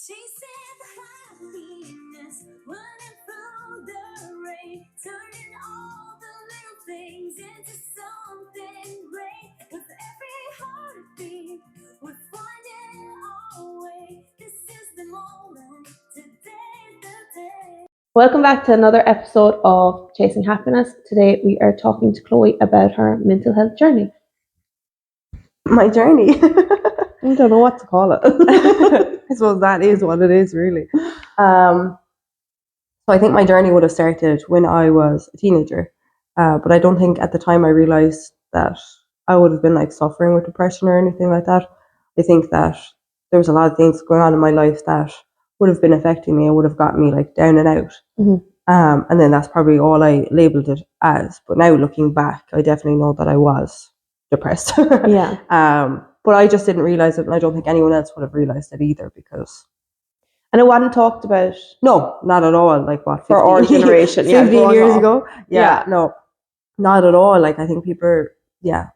Chasing happiness, running through the rain, turning all the little things into something great. With every heartbeat, we're finding our way. This is the moment, today's the day. Welcome back to another episode of Chasing Happiness. Today we are talking to Chloe about her mental health journey. My journey. I don't know what to call it. I suppose that is what it is, really. So I think my journey would have started when I was a teenager, but I don't think at the time I realised that I would have been like suffering with depression or anything like that. I think that there was a lot of things going on in my life that would have been affecting me and would have gotten me like down and out. Mhm. And then that's probably all I labelled it as. But now looking back, I definitely know that I was depressed. Yeah. But I just didn't realise it, and I don't think anyone else would have realised it either, because And it wasn't talked about. no, not at all. Like what, For our generation, 15 years up. ago? Yeah, no, not at all. Like I think people,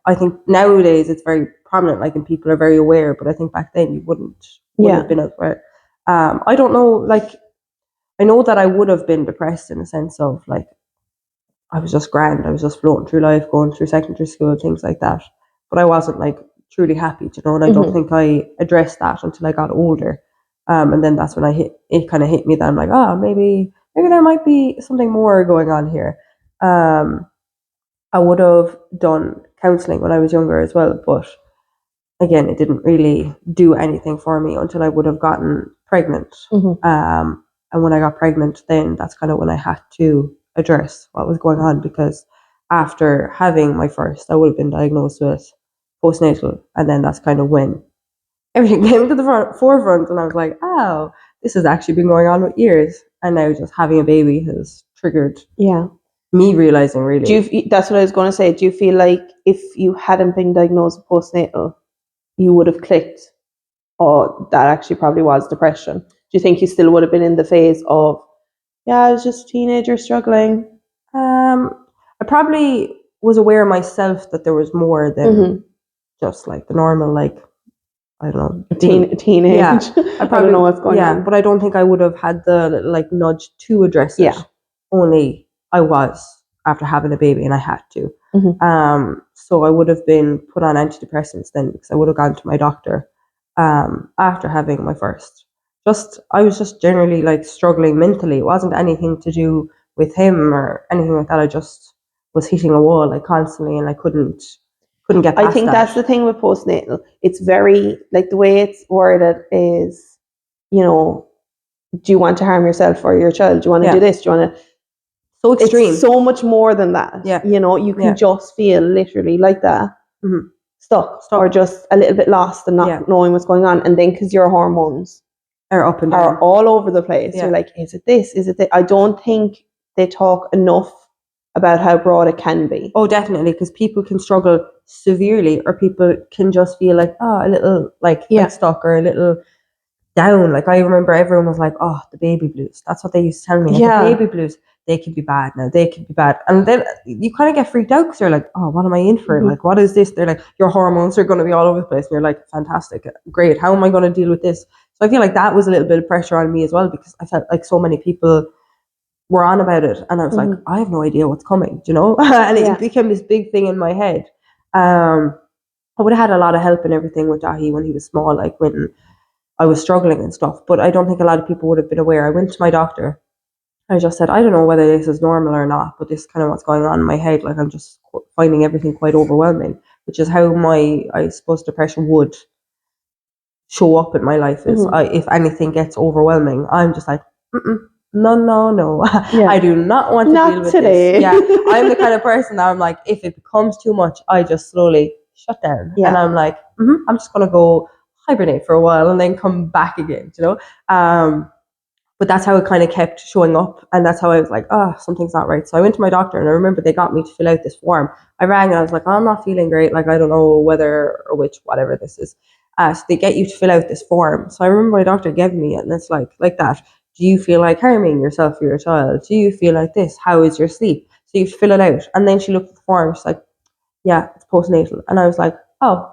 I think nowadays it's very prominent, like, and people are very aware, but I think back then you wouldn't have been aware. I don't know, like, I know that I would have been depressed in a sense of like, I was just grand. I was just floating through life, going through secondary school, things like that. But I wasn't like truly happy, and I don't think I addressed that until I got older. And then that's when it kind of hit me that I'm like, maybe there might be something more going on here. I would have done counselling when I was younger as well, but again, it didn't really do anything for me until I would have gotten pregnant. And when I got pregnant, then that's kind of when I had to address what was going on, because after having my first, I would have been diagnosed with postnatal, and then that's kind of when everything came to the forefront, and I was like, oh, this has actually been going on for years, and now just having a baby has triggered me realizing, really. That's what I was going to say. Do you feel like if you hadn't been diagnosed with postnatal, you would have clicked, oh, that actually probably was depression? Do you think you still would have been in the phase of, I was just a teenager struggling? I probably was aware myself that there was more than just like the normal, like, I don't know, teenage. Yeah, I don't know what's going on. Yeah, but I don't think I would have had the like nudge to address it. Yeah. Only I was after having a baby, and I had to. So I would have been put on antidepressants then, because I would have gone to my doctor after having my first. I was just generally like struggling mentally. It wasn't anything to do with him or anything like that. I just was hitting a wall like constantly, and I couldn't get past I think that's the thing with postnatal. It's very, like, the way it's worded is, do you want to harm yourself or your child? Do you want to do this? Do you want to? So extreme. It's so much more than that. Yeah. You can just feel literally like that, stuck, or just a little bit lost and not knowing what's going on. And then because your hormones are up and down, are all over the place, you're like, is it this? Is it that? I don't think they talk enough about how broad it can be. Oh, definitely, because people can struggle severely, or people can just feel like, a little like stuck or a little down. Like I remember everyone was like, oh, the baby blues. That's what they used to tell me. Like, the baby blues, they can be bad now. They can be bad. And then you kind of get freaked out because you're like, oh, what am I in for? Like, what is this? They're like, your hormones are going to be all over the place. And you're like, fantastic, great. How am I going to deal with this? So I feel like that was a little bit of pressure on me as well, because I felt like so many people were on about it, and I was like, I have no idea what's coming, and it became this big thing in my head. I would have had a lot of help and everything with Dahi when he was small, like when I was struggling and stuff, but I don't think a lot of people would have been aware. I went to my doctor. I just said, I don't know whether this is normal or not, but this is kind of what's going on in my head. Like, I'm just finding everything quite overwhelming, which is how I suppose depression would show up in my life. Is if anything gets overwhelming, I'm just like, no. I do not want to deal with today. this. Yeah, I'm the kind of person that I'm like, if it becomes too much, I just slowly shut down. And I'm like, I'm just going to go hibernate for a while and then come back again, But that's how it kind of kept showing up. And that's how I was like, something's not right. So I went to my doctor, and I remember they got me to fill out this form. I rang and I was like, I'm not feeling great. Like, I don't know whether or which, whatever this is. So they get you to fill out this form. So I remember my doctor gave me it, and it's like that. Do you feel like harming yourself or your child? Do you feel like this? How is your sleep? So you fill it out. And then she looked at the form. She's like, yeah, it's postnatal. And I was like, oh,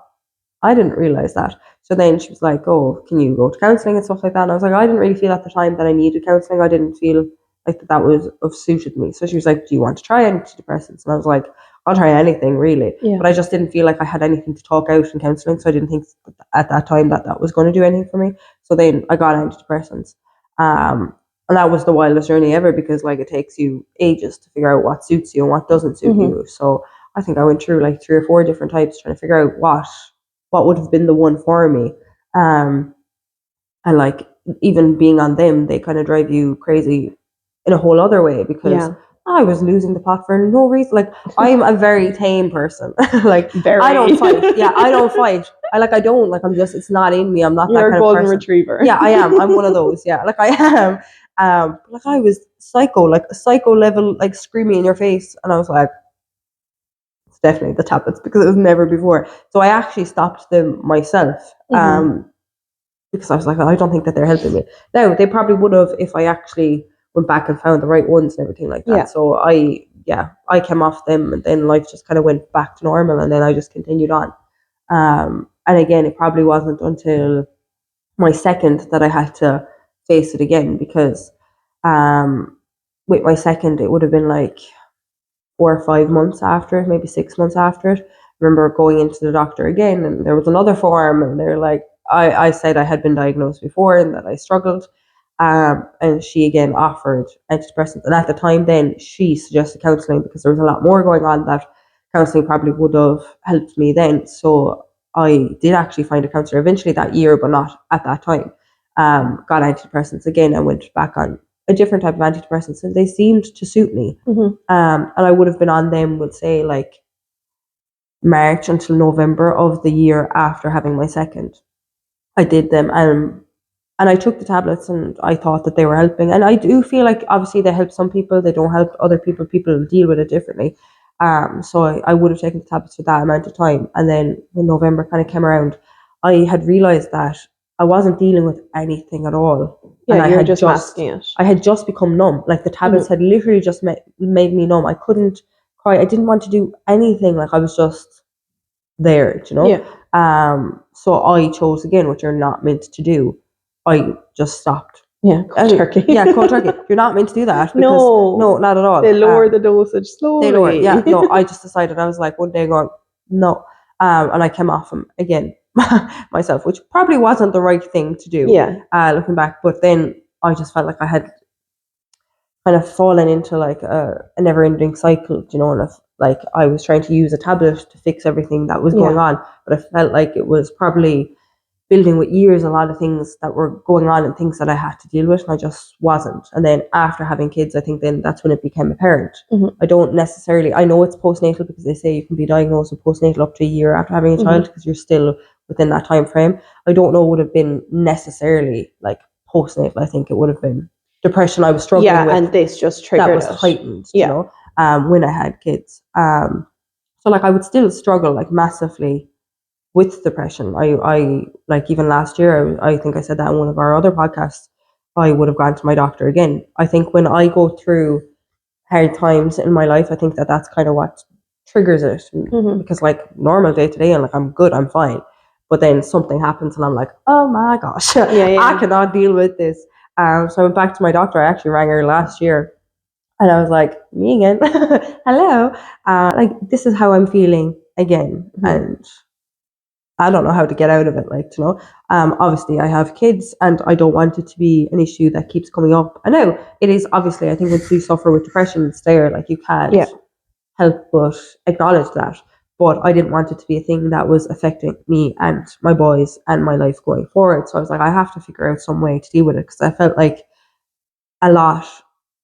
I didn't realize that. So then she was like, oh, can you go to counselling and stuff like that? And I was like, I didn't really feel at the time that I needed counselling. I didn't feel like that was of suited me. So she was like, do you want to try antidepressants? And I was like, I'll try anything really. Yeah. But I just didn't feel like I had anything to talk out in counselling. So I didn't think at that time that was going to do anything for me. So then I got antidepressants. And that was the wildest journey ever, because like it takes you ages to figure out what suits you and what doesn't suit you. So I think I went through like 3 or 4 different types trying to figure out what would have been the one for me. And like even being on them, they kind of drive you crazy in a whole other way, because I was losing the plot for no reason. Like I'm a very tame person. Like Very. I don't fight. Yeah, I don't fight. I don't like. I'm just. It's not in me. I'm not You're that a kind golden of person. retriever. Yeah, I am. I'm one of those. Yeah, like I am. Like I was psycho, like a psycho level, like screaming in your face, and I was like, it's definitely the tablets, because it was never before. So I actually stopped them myself. Because I was like, I don't think that they're helping me. Now, they probably would have if I actually went back and found the right ones and everything like that. Yeah. So I came off them, and then life just kind of went back to normal, and then I just continued on. And again, it probably wasn't until my second that I had to face it again, because with my second, it would have been like 4 or 5 months after it, maybe 6 months after it. I remember going into the doctor again, and there was another form, and they're like, I said I had been diagnosed before and that I struggled. And she again offered antidepressants. And at the time, then she suggested counselling, because there was a lot more going on that counselling probably would have helped me then. So I did actually find a counsellor eventually that year, but not at that time. Got antidepressants again and went back on a different type of antidepressants, and they seemed to suit me. And I would have been on them, would say, like March until November of the year after having my second. I did them, and I took the tablets, and I thought that they were helping. And I do feel like obviously they help some people, they don't help other people. People deal with it differently. So I would have taken the tablets for that amount of time. And then when November kind of came around, I had realized that I wasn't dealing with anything at all. Yeah, and I you're had just masking it. I had just become numb. Like the tablets had literally just made me numb. I couldn't cry. I didn't want to do anything. Like I was just there, you know? Yeah. So I chose again what you're not meant to do. I just stopped. Yeah, cold turkey. Yeah, cold turkey. You're not meant to do that. Because, no, not at all. They lower the dosage slowly. They lower. Yeah, no. I just decided. I was like one day going no, and I came off them again myself, which probably wasn't the right thing to do. Yeah. Looking back, but then I just felt like I had kind of fallen into like a never-ending cycle, you know, and like I was trying to use a tablet to fix everything that was going on, but I felt like it was probably building with years a lot of things that were going on and things that I had to deal with, and I just wasn't. And then after having kids, I think then that's when it became apparent. I don't necessarily, I know it's postnatal, because they say you can be diagnosed with postnatal up to a year after having a child, because you're still within that time frame. I don't know it would have been necessarily like postnatal. I think it would have been depression I was struggling with. Yeah, and this just triggered that was heightened, you know, when I had kids. So like I would still struggle like massively with depression. I like even last year, I think I said that in one of our other podcasts, I would have gone to my doctor again. I think when I go through hard times in my life, I think that that's kind of what triggers it, because like normal day to day, and like I'm good, I'm fine. But then something happens and I'm like, oh my gosh, I cannot deal with this. So I went back to my doctor. I actually rang her last year, and I was like, me again. Hello. Like, this is how I'm feeling again. And I don't know how to get out of it. Like, you know, obviously I have kids, and I don't want it to be an issue that keeps coming up. I know it is, obviously, I think once you suffer with depression, it's there. Like, you can't help but acknowledge that. But I didn't want it to be a thing that was affecting me and my boys and my life going forward. So I was like, I have to figure out some way to deal with it, because I felt like a lot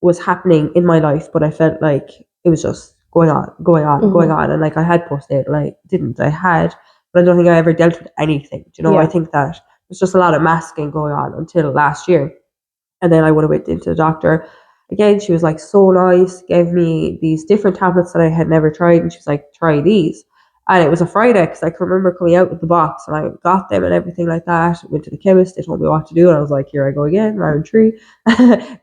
was happening in my life, but I felt like it was just going on, going on. And like I had postnatal, I had, but I don't think I ever dealt with anything. You know, I think that there's just a lot of masking going on until last year. And then I would have went into the doctor again. She was like so nice, gave me these different tablets that I had never tried, and she was like, try these. And it was a Friday, because I can remember coming out with the box, and I got them and everything like that. Went to the chemist, they told me what to do, and I was like, here I go again, round 3,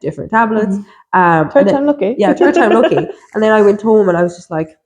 different tablets. Third time lucky. Yeah, third time lucky. And then I went home, and I was just like,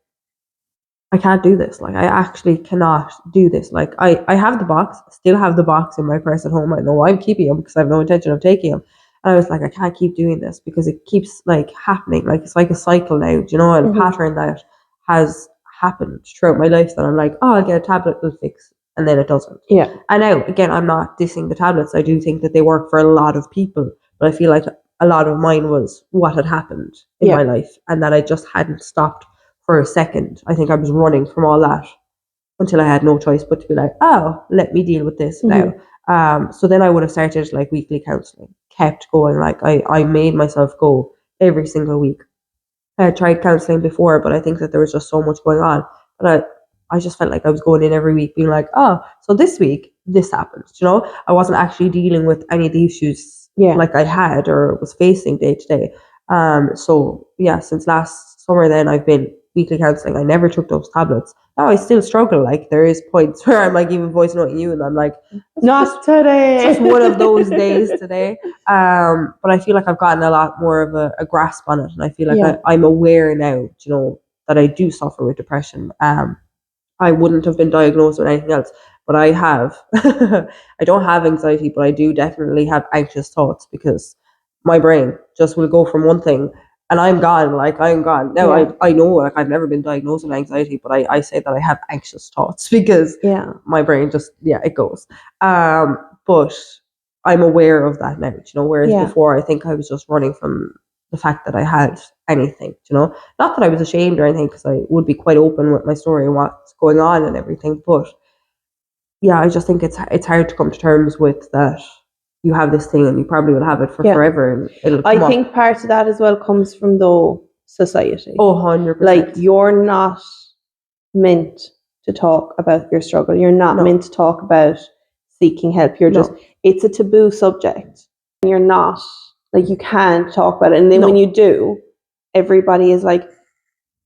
I can't do this. Like, I actually cannot do this. Like, I have the box, still have the box in my purse at home. I know I'm keeping them because I have no intention of taking them. And I was like, I can't keep doing this because it keeps like happening. Like, it's like a cycle now, do you know, and a pattern that has happened throughout my life that I'm like, oh, I'll get a tablet, it'll fix. And then it doesn't. Yeah. And now, again, I'm not dissing the tablets. I do think that they work for a lot of people. But I feel like a lot of mine was what had happened in my life and that I just hadn't stopped for a second. I think I was running from all that until I had no choice but to be like, oh, let me deal with this now. So then I would have started like weekly counselling, kept going. Like I made myself go every single week. I had tried counselling before, but I think that there was just so much going on. But I just felt like I was going in every week being like, oh, so this week, this happened. You know, I wasn't actually dealing with any of the issues like I had or was facing day to day. So yeah, since last summer then I've been weekly counselling. I never took those tablets. Now I still struggle. Like there is points where I'm like even voice noting you and I'm like, not today. Just one of those days today. But I feel like I've gotten a lot more of a grasp on it. And I feel like I'm aware now, you know, that I do suffer with depression. I wouldn't have been diagnosed with anything else, but I have. I don't have anxiety, but I do definitely have anxious thoughts because my brain just will go from one thing and I'm gone. Like I'm gone. Now I know like I've never been diagnosed with anxiety, but I say that I have anxious thoughts because my brain just it goes. But I'm aware of that now, you know, whereas before I think I was just running from the fact that I had anything, you know, not that I was ashamed or anything because I would be quite open with my story and what's going on and everything, but yeah, I just think it's hard to come to terms with that you have this thing and you probably will have it for forever and it'll come I think part of that as well comes from the society. Oh, 100%. Like you're not meant to talk about your struggle. You're not meant to talk about seeking help. You're just, it's a taboo subject. You're not, like you can't talk about it. And then when you do, everybody is like,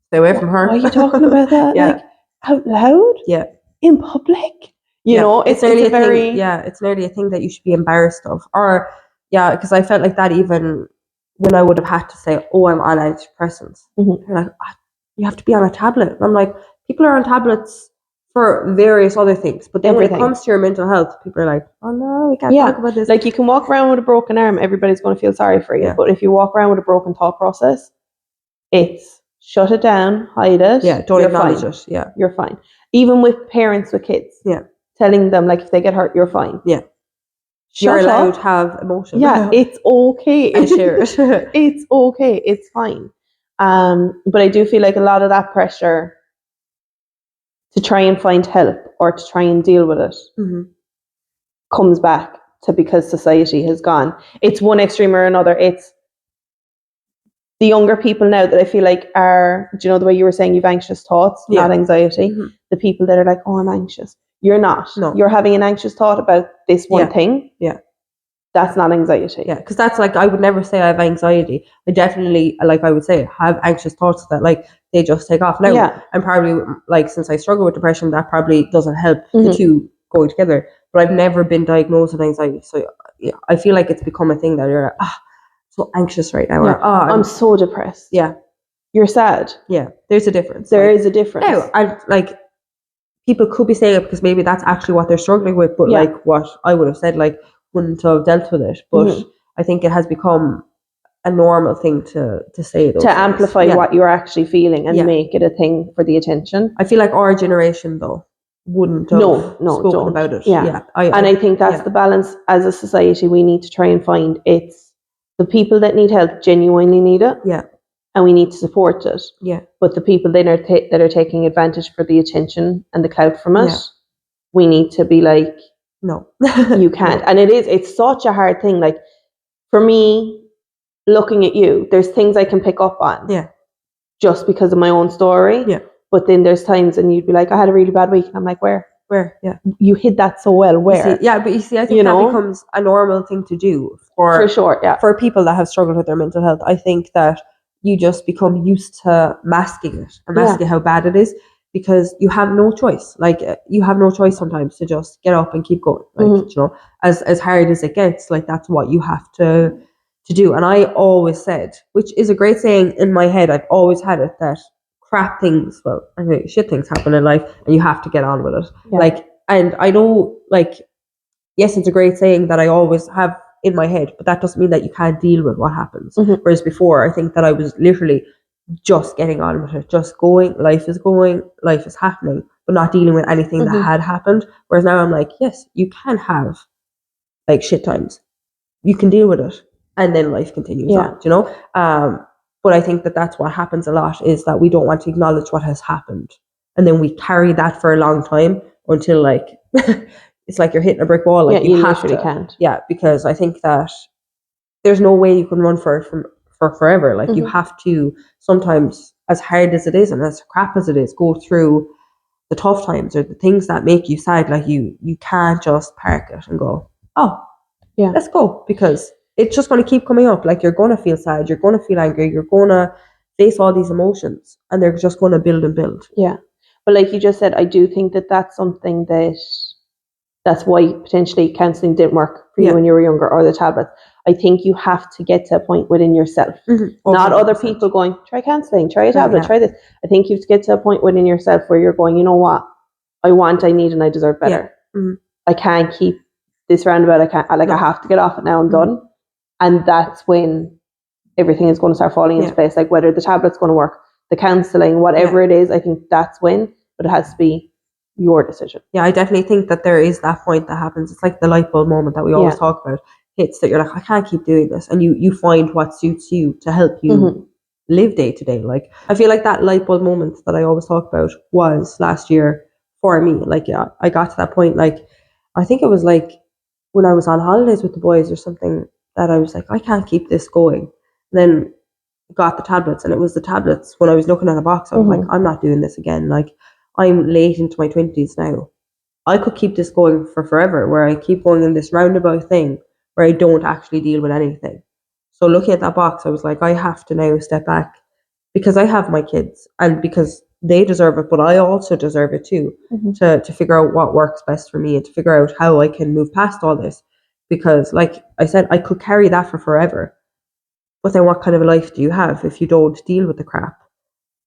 stay away from her. Why are you talking about that? Like out loud? Yeah. In public? You know, it's nearly a very... thing, it's nearly a thing that you should be embarrassed of. Or, because I felt like that even when I would have had to say, oh, I'm on antidepressants. They're like, you have to be on a tablet. And I'm like, people are on tablets for various other things. But then when it comes to your mental health, people are like, oh no, we can't talk about this. Like you can walk around with a broken arm, everybody's going to feel sorry for you. Yeah. But if you walk around with a broken thought process, it's shut it down, hide it. Yeah, don't acknowledge it. Yeah. You're fine. Even with parents with kids. Yeah. Telling them like if they get hurt, you're fine. Yeah. You're allowed to have emotions. Yeah, it's okay. And share it. It's okay. It's fine. But I do feel like a lot of that pressure to try and find help or to try and deal with it comes back to because society has gone. It's one extreme or another. It's the younger people now that I feel like are, do you know the way you were saying you've anxious thoughts, not anxiety? The people that are like, oh, I'm anxious. You're not. No. You're having an anxious thought about this one thing. Yeah. That's not anxiety. Yeah, because that's like, I would never say I have anxiety. I definitely, like I would say, have anxious thoughts that like they just take off. Now, I'm probably, like, since I struggle with depression, that probably doesn't help the two going together. But I've never been diagnosed with anxiety. So yeah, I feel like it's become a thing that you're like, so anxious right now. Yeah. Or, I'm so depressed. Yeah. You're sad. Yeah, there's a difference. There is a difference. Now, I like... people could be saying it because maybe that's actually what they're struggling with, but like what I would have said, like, wouldn't have dealt with it. But I think it has become a normal thing to say those to things. Amplify what you're actually feeling and make it a thing for the attention. I feel like our generation though wouldn't have spoken about it. Yeah. I think that's the balance as a society we need to try and find. It's the people that need help genuinely need it. Yeah. And we need to support it. Yeah. But the people that are taking advantage for the attention and the clout from it, we need to be like, no, you can't. And it's such a hard thing. Like for me, looking at you, there's things I can pick up on. Yeah. Just because of my own story. Yeah. But then there's times and you'd be like, I had a really bad week. And I'm like, where? Yeah. You hid that so well. Where? But you see, I think that becomes a normal thing to do for sure. Yeah. For people that have struggled with their mental health. I think that you just become used to masking it and masking how bad it is because you have no choice. Like you have no choice sometimes to just get up and keep going. Like, you know, as hard as it gets, like that's what you have to do. And I always said, which is a great saying in my head, I've always had it, that crap things, well, I mean, shit things happen in life, and you have to get on with it. Yeah. Like, and I know, like, yes, it's a great saying that I always have in my head, but that doesn't mean that you can't deal with what happens. Whereas before, I think that I was literally just getting on with it, just going, life is happening, but not dealing with anything that had happened. Whereas now I'm like, yes, you can have like shit times, you can deal with it, and then life continues on, you know. But I think that that's what happens a lot, is that we don't want to acknowledge what has happened, and then we carry that for a long time until like it's like you're hitting a brick wall. Like you have literally to, can't. yeah, because I think that there's no way you can run for forever. Like you have to sometimes, as hard as it is and as crap as it is, go through the tough times or the things that make you sad. Like you can't just park it and go, oh, yeah, let's go, because it's just going to keep coming up. Like you're going to feel sad, you're going to feel angry, you're going to face all these emotions, and they're just going to build and build. Yeah, but like you just said, I do think that that's something that's why potentially counselling didn't work for you when you were younger, or the tablets. I think you have to get to a point within yourself, not other people going, try counselling, try a tablet, try this. I think you have to get to a point within yourself where you're going, you know what, I want, I need, and I deserve better. I can't keep this roundabout. I have to get off it now. I'm done. And that's when everything is going to start falling into place. Like whether the tablet's going to work, the counselling, whatever it is, I think that's when, but it has to be your decision. Yeah, I definitely think that there is that point that happens. It's like the light bulb moment that we always talk about. Hits that you're like, I can't keep doing this, and you find what suits you to help you live day to day. Like I feel like that light bulb moment that I always talk about was last year for me. Like I got to that point. Like I think it was like when I was on holidays with the boys or something, that I was like, I can't keep this going. And then got the tablets, and it was the tablets when I was looking at a box, I was like, I'm not doing this again. Like I'm late into my 20s now. I could keep this going for forever, where I keep going in this roundabout thing where I don't actually deal with anything. So looking at that box, I was like, I have to now step back, because I have my kids and because they deserve it, but I also deserve it too, to figure out what works best for me and to figure out how I can move past all this. Because like I said, I could carry that for forever. But then what kind of a life do you have if you don't deal with the crap?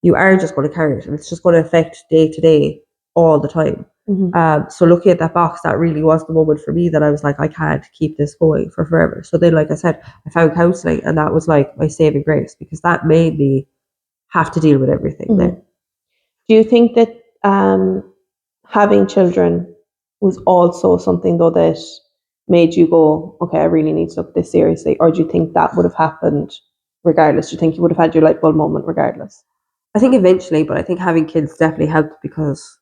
You are just going to carry it, and it's just going to affect day to day all the time. So looking at that box, that really was the moment for me that I was like, I can't keep this going for forever. So then, like I said, I found counselling, and that was like my saving grace, because that made me have to deal with everything then. Do you think that having children was also something though that made you go, okay, I really need to look at this seriously? Or do you think that would have happened regardless? Do you think you would have had your light bulb moment regardless? I think eventually, but I think having kids definitely helped, because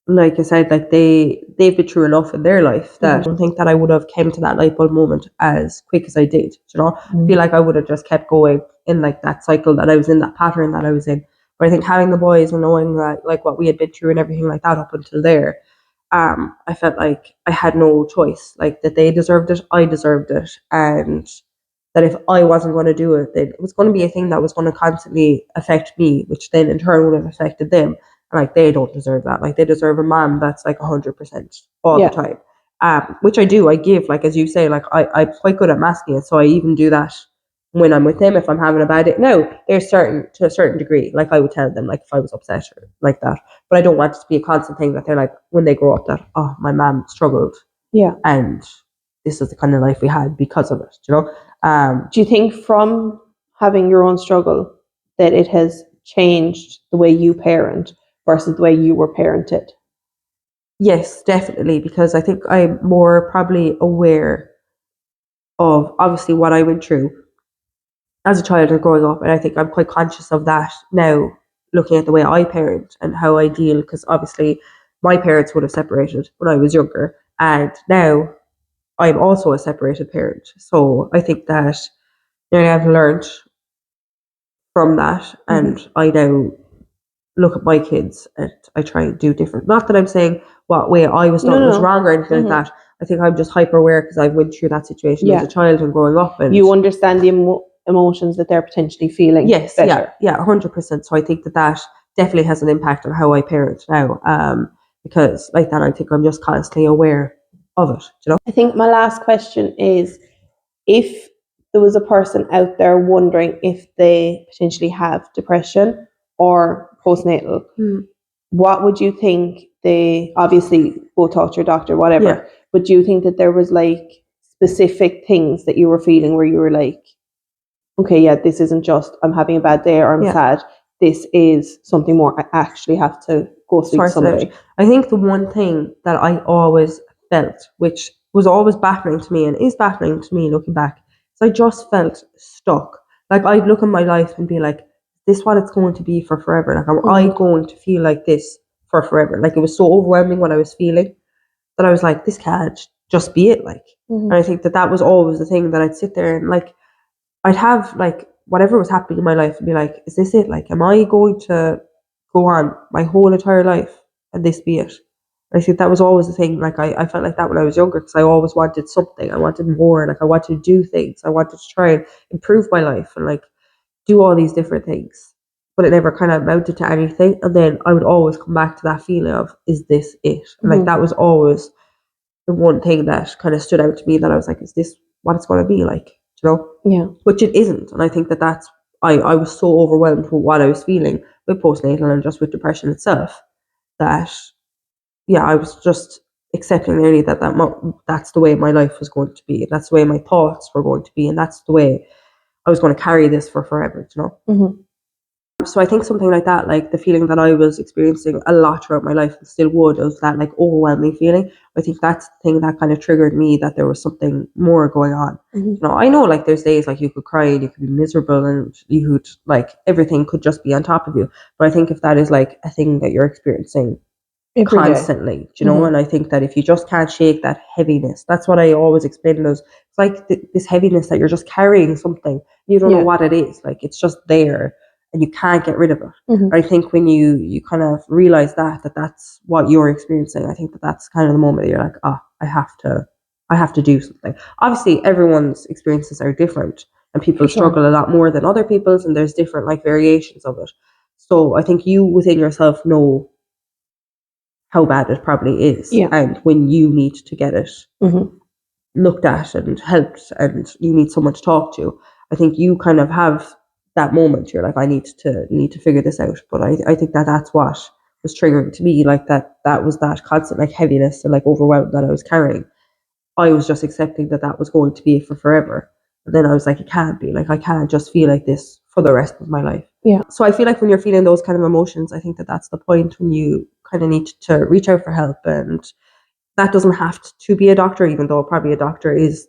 like I said, like they've been through enough in their life that I don't think that I would have came to that light bulb moment as quick as I did. You know, I feel like I would have just kept going in like that cycle that I was in, that pattern that I was in. But I think having the boys and knowing that like what we had been through and everything like that up until there, I felt like I had no choice. Like that they deserved it, I deserved it, and that if I wasn't going to do it, then it was going to be a thing that was going to constantly affect me, which then in turn would have affected them. And like they don't deserve that. Like they deserve a mom that's like 100% all the time. Which I do. I give, like as you say, like I'm quite good at masking it. So I even do that when I'm with them if I'm having a bad day. No, there's certain to a certain degree. Like I would tell them like if I was upset or like that. But I don't want it to be a constant thing that they're like when they grow up that, oh, my mom struggled. Yeah. And this is the kind of life we had because of it, you know? Do you think from having your own struggle that it has changed the way you parent versus the way you were parented? Yes, definitely, because I think I'm more probably aware of obviously what I went through as a child or growing up, and I think I'm quite conscious of that now, looking at the way I parent and how I deal, because obviously my parents would have separated when I was younger, and now I'm also a separated parent. So I think that I've learned from that, and I now look at my kids and I try and do different. Not that I'm saying what way I was done was wrong or anything like that. I think I'm just hyper aware because I went through that situation as a child and growing up. And you understand the emotions that they're potentially feeling. Yes, better. yeah, 100%. So I think that definitely has an impact on how I parent now. Because like that, I think I'm just constantly aware of it. You know. I think my last question is, if there was a person out there wondering if they potentially have depression, or postnatal, what would you think they obviously go talk to your doctor, whatever, Yeah. but do you think that there was like specific things that you were feeling where you were like, okay, yeah, this isn't just I'm having a bad day or I'm sad. This is something more. I actually have to go speak to somebody. I think the one thing that I always felt, which was always baffling to me and is baffling to me looking back, is I just felt stuck. Like I'd look at my life and be like, is this what it's going to be for forever? Like, am I going to feel like this for forever? Like, it was so overwhelming what I was feeling that I was like, this can't just be it. Like, and I think that was always the thing that I'd sit there and like, I'd have like whatever was happening in my life and be like, is this it? Like, am I going to go on my whole entire life and this be it? I think that was always the thing. Like, I felt like that when I was younger because I always wanted something. I wanted more. Like, I wanted to do things. I wanted to try and improve my life and like do all these different things. But it never kind of amounted to anything. And then I would always come back to that feeling of, is this it? And like, that was always the one thing that kind of stood out to me that I was like, is this what it's going to be like? You know? Yeah. Which it isn't. And I think that's, I was so overwhelmed with what I was feeling with postnatal and just with depression itself that, yeah, I was just accepting really that's the way my life was going to be. That's the way my thoughts were going to be. And that's the way I was going to carry this for forever, you know? So I think something like that, like the feeling that I was experiencing a lot throughout my life and still would, was that like overwhelming feeling. I think that's the thing that kind of triggered me that there was something more going on. You know, I know like there's days like you could cry and you could be miserable and you could like everything could just be on top of you. But I think if that is like a thing that you're experiencing constantly, you know, and I think that if you just can't shake that heaviness, that's what I always explain as it's like this heaviness that you're just carrying something, you don't know what it is, like it's just there and you can't get rid of it. I think when you kind of realize that's what you're experiencing, I think that's kind of the moment that you're like, I have to do something. Obviously everyone's experiences are different and people struggle a lot more than other people's and there's different like variations of it. So I think you within yourself know how bad it probably is. And when you need to get it looked at and helped and you need someone to talk to, I think you kind of have that moment. You're like, I need to figure this out. But I think that's what was triggering to me, like that was that constant like heaviness and like overwhelm that I was carrying. I was just accepting that was going to be for forever. And then I was like, it can't be. Like, I can't just feel like this for the rest of my life. Yeah. So I feel like when you're feeling those kind of emotions, I think that's the point when you kind of need to reach out for help. And that doesn't have to be a doctor, even though probably a doctor is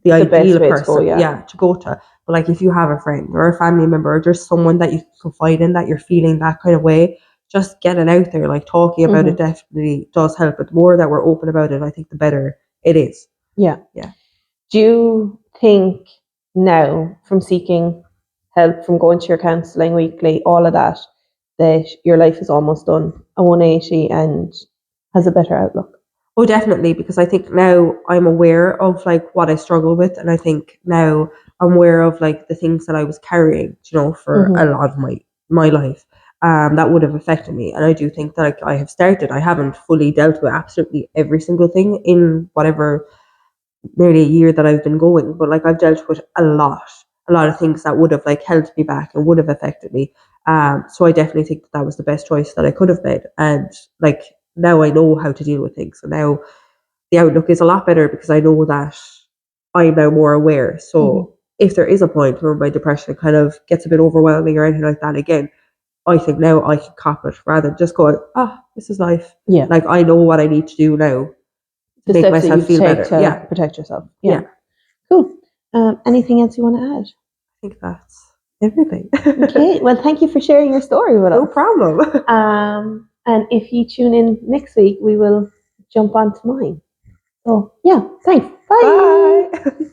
the ideal person to go to. But like if you have a friend or a family member or just someone that you can confide in that you're feeling that kind of way, just get it out there. Like talking about it definitely does help. But the more that we're open about it, I think the better it is. Yeah. Do you think now, from seeking help, from going to your counselling weekly, all of that your life is almost done a 180 and has a better outlook? Oh, definitely, because I think now I'm aware of like what I struggle with, and I think now I'm aware of like the things that I was carrying, you know, for a lot of my life, that would have affected me. And I do think that like, I haven't fully dealt with absolutely every single thing in whatever nearly a year that I've been going, but like I've dealt with a lot of things that would have like held me back and would have affected me. So I definitely think that was the best choice that I could have made. And like now I know how to deal with things. And now the outlook is a lot better because I know that I'm now more aware. So if there is a point where my depression kind of gets a bit overwhelming or anything like that again, I think now I can cop it rather than just going, this is life. Yeah. Like I know what I need to do now to make myself feel better. To protect yourself. Yeah. Cool. Anything else you want to add? I think that's everything. Okay. Well, thank you for sharing your story with us. No problem. And if you tune in next week, we will jump on to mine. So yeah, thanks. Bye. Bye.